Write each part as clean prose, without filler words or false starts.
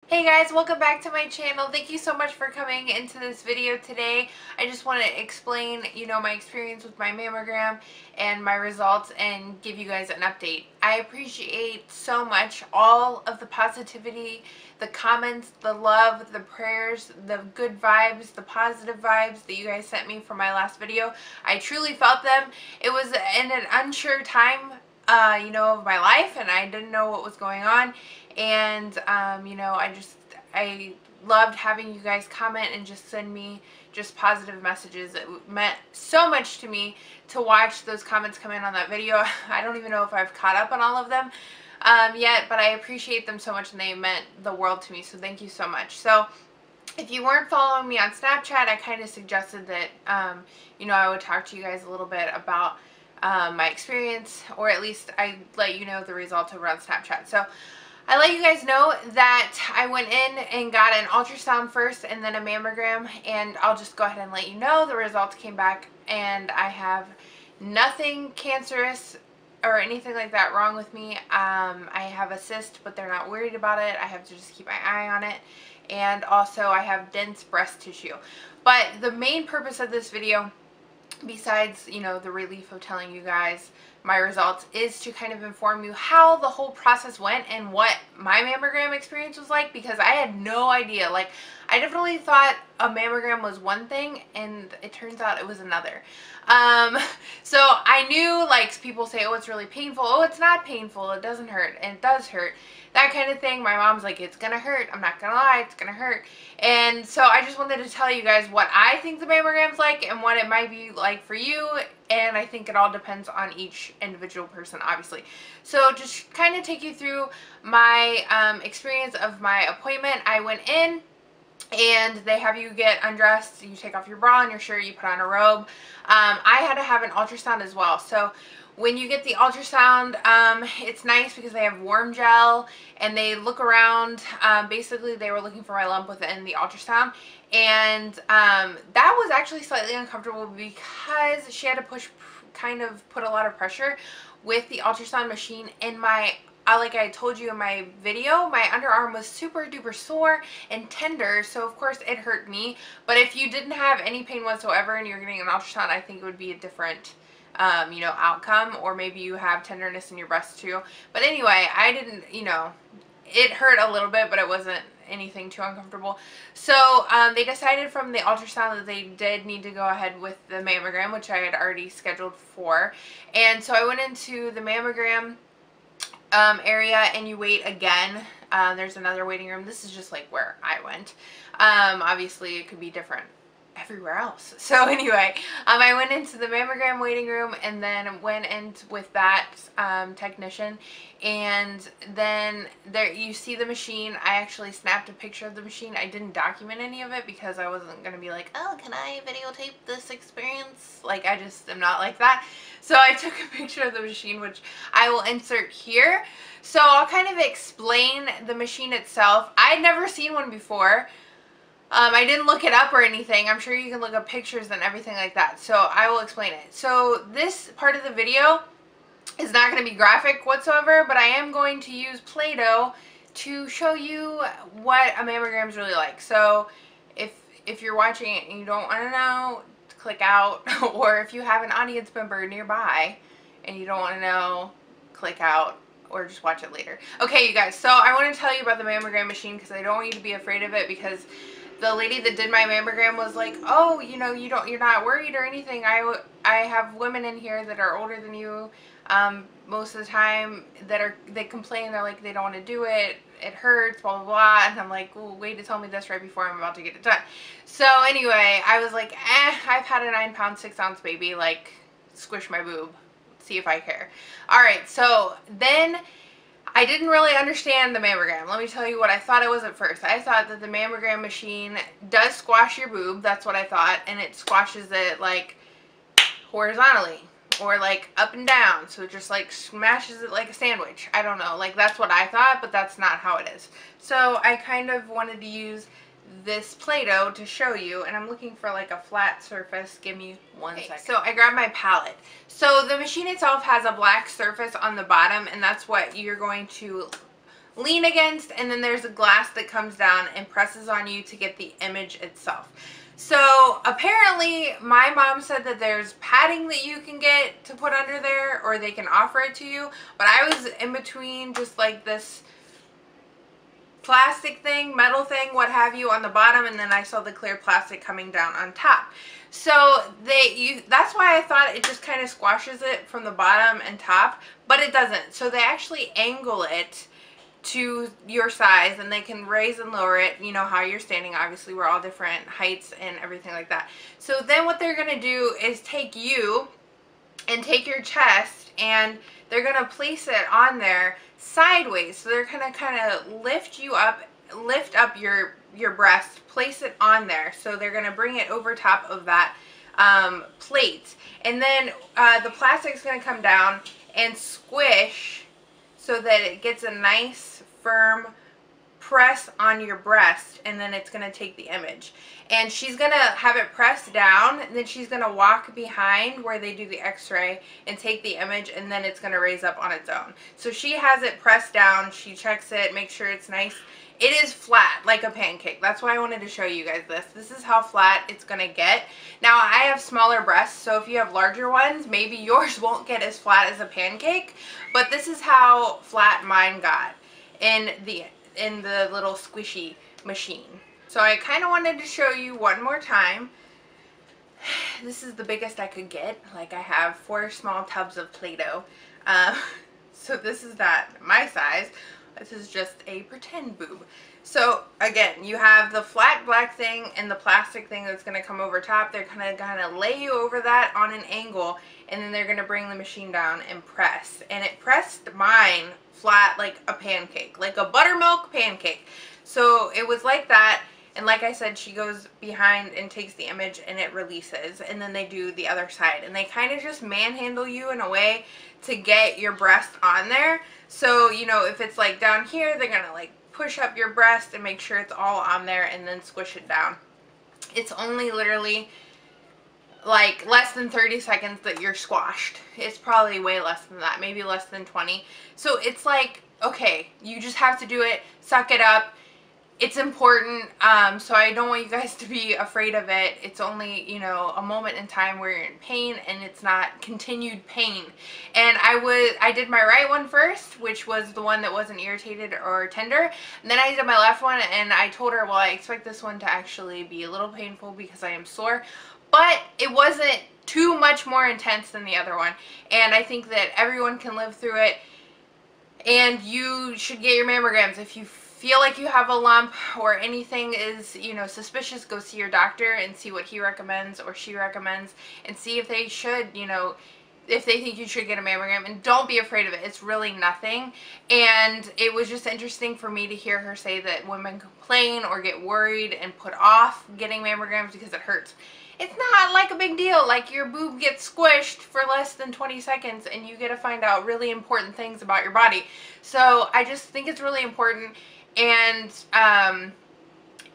Hey guys, welcome back to my channel. Thank you so much for coming into this video today. I just want to explain, my experience with my mammogram and my results and give you guys an update. I appreciate so much all of the positivity, the comments, the love, the prayers, the good vibes, the positive vibes that you guys sent me for my last video. I truly felt them. It was in an unsure time of my life, and I didn't know what was going on, and I loved having you guys comment and just send me just positive messages. It meant so much to me to watch those comments come in on that video. I don't even know if I've caught up on all of them yet, but I appreciate them so much, and they meant the world to me, so thank you so much. So if you weren't following me on Snapchat, I kind of suggested that I would talk to you guys a little bit about my experience, or at least I let you know the results over on Snapchat. So I let you guys know that I went in and got an ultrasound first and then a mammogram, and I'll just go ahead and let you know the results came back, and I have nothing cancerous or anything like that wrong with me. I have a cyst, but they're not worried about it. I have to just keep my eye on it, and also I have dense breast tissue. But the main purpose of this video, besides the relief of telling you guys my results, is to kind of inform you how the whole process went and what my mammogram experience was like, because I had no idea. Like, I definitely thought a mammogram was one thing, and it turns out it was another. So I knew, like, people say, oh, it's really painful. Oh, it's not painful, it doesn't hurt, and it does hurt, that kind of thing. My mom's like, it's gonna hurt. I'm not gonna lie, it's gonna hurt. And so I just wanted to tell you guys what I think the mammogram's like and what it might be like for you, and I think it all depends on each individual person, obviously. So just kind of take you through my experience of my appointment. I went in, and they have you get undressed, you take off your bra and your shirt, you put on a robe. I had to have an ultrasound as well. So when you get the ultrasound, it's nice because they have warm gel and they look around. Basically, they were looking for my lump within the ultrasound, and that was actually slightly uncomfortable because she had to put a lot of pressure with the ultrasound machine in my like I told you in my video, my underarm was super duper sore and tender, so of course it hurt me. But if you didn't have any pain whatsoever and you're getting an ultrasound, I think it would be a different outcome, or maybe you have tenderness in your breast too. But anyway, I didn't, it hurt a little bit, but it wasn't anything too uncomfortable. So they decided from the ultrasound that they did need to go ahead with the mammogram, which I had already scheduled for. And so I went into the mammogram area, and you wait again. There's another waiting room. This is just like where I went. Obviously it could be different everywhere else. So anyway, I went into the mammogram waiting room, and then went in with that technician, and then there you see the machine. I actually snapped a picture of the machine. I didn't document any of it because I wasn't going to be like, oh, can I videotape this experience? Like, I just am not like that. So I took a picture of the machine, which I will insert here. So I'll kind of explain the machine itself. I'd never seen one before. I didn't look it up or anything. I'm sure you can look up pictures and everything like that. So I will explain it. So this part of the video is not going to be graphic whatsoever, but I am going to use Play-Doh to show you what a mammogram is really like. So if you're watching it and you don't want to know, click out. Or if you have an audience member nearby and you don't want to know, click out, or just watch it later. Okay, you guys, so I want to tell you about the mammogram machine because I don't want you to be afraid of it, because the lady that did my mammogram was like, oh, you're not worried or anything. I have women in here that are older than you most of the time they complain. They're like, they don't want to do it. It hurts, blah, blah, blah. And I'm like, well, wait to tell me this right before I'm about to get it done. So anyway, I was like, I've had a 9-pound, 6-ounce baby. Like, squish my boob. See if I care. Alright, so then I didn't really understand the mammogram. Let me tell you what I thought it was at first. I thought that the mammogram machine does squash your boob. That's what I thought. And it squashes it like horizontally or like up and down. So it just like smashes it like a sandwich. I don't know. Like, that's what I thought, but that's not how it is. So I kind of wanted to use this Play-Doh to show you, and I'm looking for like a flat surface. Give me one second. So I grabbed my palette. So the machine itself has a black surface on the bottom, and that's what you're going to lean against, and then there's a glass that comes down and presses on you to get the image itself. So apparently my mom said that there's padding that you can get to put under there, or they can offer it to you, but I was in between just like this plastic thing, metal thing, what have you, on the bottom, and then I saw the clear plastic coming down on top. So that's why I thought it just kind of squashes it from the bottom and top, but it doesn't. So they actually angle it to your size, and they can raise and lower it, you know how you're standing. Obviously we're all different heights and everything like that. So then what they're going to do is take you and take your chest, and they're going to place it on there sideways. So they're going to kind of lift up your breast, place it on there. So they're going to bring it over top of that plate, and then the plastic's going to come down and squish so that it gets a nice firm press on your breast, and then it's going to take the image. And she's going to have it pressed down, and then she's going to walk behind where they do the x-ray and take the image, and then it's going to raise up on its own. So she has it pressed down, she checks it, makes sure it's nice. It is flat like a pancake. That's why I wanted to show you guys this. This is how flat it's going to get. Now I have smaller breasts, so if you have larger ones, maybe yours won't get as flat as a pancake, but this is how flat mine got in the little squishy machine. So I kind of wanted to show you one more time. This is the biggest I could get. Like, I have 4 small tubs of Play-Doh. So this is not my size. This is just a pretend boob. So again, you have the flat black thing and the plastic thing that's going to come over top. They're going to lay you over that on an angle, and then they're going to bring the machine down and press. And it pressed mine flat like a pancake, like a buttermilk pancake. So it was like that. And like I said, she goes behind and takes the image, and it releases, and then they do the other side, and they kind of just manhandle you in a way to get your breast on there. So, you know, if it's like down here, they're gonna like push up your breast and make sure it's all on there, and then squish it down. It's only literally like less than 30 seconds that you're squashed. It's probably way less than that, maybe less than 20. So it's like, okay, you just have to do it, suck it up. It's important, so I don't want you guys to be afraid of it. It's only, you know, a moment in time where you're in pain, and it's not continued pain. And I did my right one first, which was the one that wasn't irritated or tender. And then I did my left one, and I told her, well, I expect this one to actually be a little painful because I am sore. But it wasn't too much more intense than the other one. And I think that everyone can live through it. And you should get your mammograms. If you feel like you have a lump or anything is, you know, suspicious, go see your doctor and see what he recommends or she recommends, and see if they should, you know, if they think you should get a mammogram. And don't be afraid of it. It's really nothing. And it was just interesting for me to hear her say that women complain or get worried and put off getting mammograms because it hurts. It's not like a big deal. Like, your boob gets squished for less than 20 seconds and you get to find out really important things about your body. So I just think it's really important. And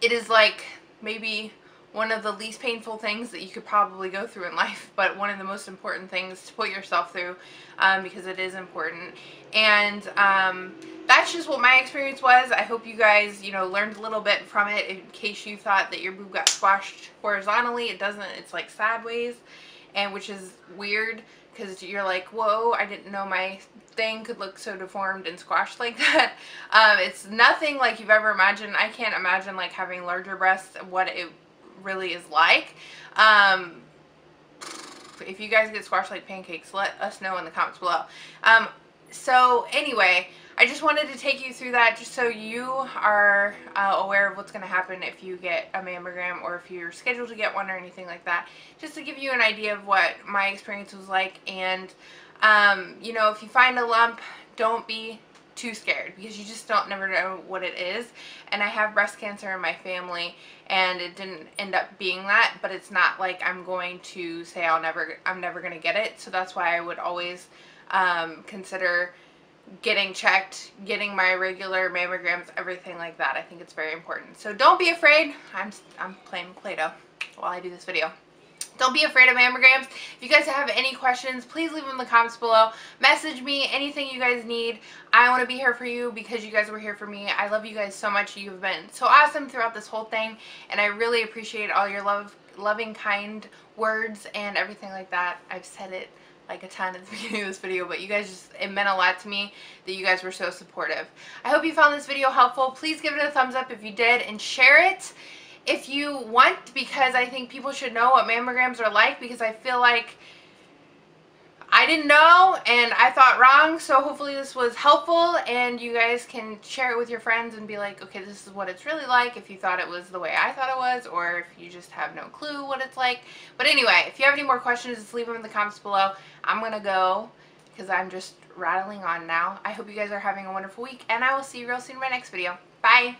it is like maybe one of the least painful things that you could probably go through in life, but one of the most important things to put yourself through, because it is important. And that's just what my experience was. I hope you guys, you know, learned a little bit from it. In case you thought that your boob got squashed horizontally, it doesn't. It's like sideways, and which is weird because you're like, whoa, I didn't know my thing could look so deformed and squashed like that. It's nothing like you've ever imagined. I can't imagine like having larger breasts, what it really is like. If you guys get squashed like pancakes, let us know in the comments below. So anyway, I just wanted to take you through that just so you are aware of what's going to happen if you get a mammogram, or if you're scheduled to get one or anything like that, just to give you an idea of what my experience was like. And you know, if you find a lump, don't be too scared, because you just never know what it is. And I have breast cancer in my family, and it didn't end up being that, but it's not like I'm going to say I'm never going to get it. So that's why I would always consider getting checked, getting my regular mammograms, everything like that. I think it's very important. So don't be afraid. I'm playing Play-Doh while I do this video. Don't be afraid of mammograms. If you guys have any questions, please leave them in the comments below. Message me, anything you guys need. I want to be here for you because you guys were here for me. I love you guys so much. You've been so awesome throughout this whole thing, and I really appreciate all your loving, kind words and everything like that. I've said it like a ton at the beginning of this video, but you guys just, it meant a lot to me that you guys were so supportive. I hope you found this video helpful. Please give it a thumbs up if you did, and share it if you want, because I think people should know what mammograms are like, because I feel like I didn't know and I thought wrong. So hopefully this was helpful and you guys can share it with your friends and be like, okay, this is what it's really like, if you thought it was the way I thought it was, or if you just have no clue what it's like. But anyway, if you have any more questions, just leave them in the comments below. I'm gonna go because I'm just rattling on now. I hope you guys are having a wonderful week, and I will see you real soon in my next video. Bye!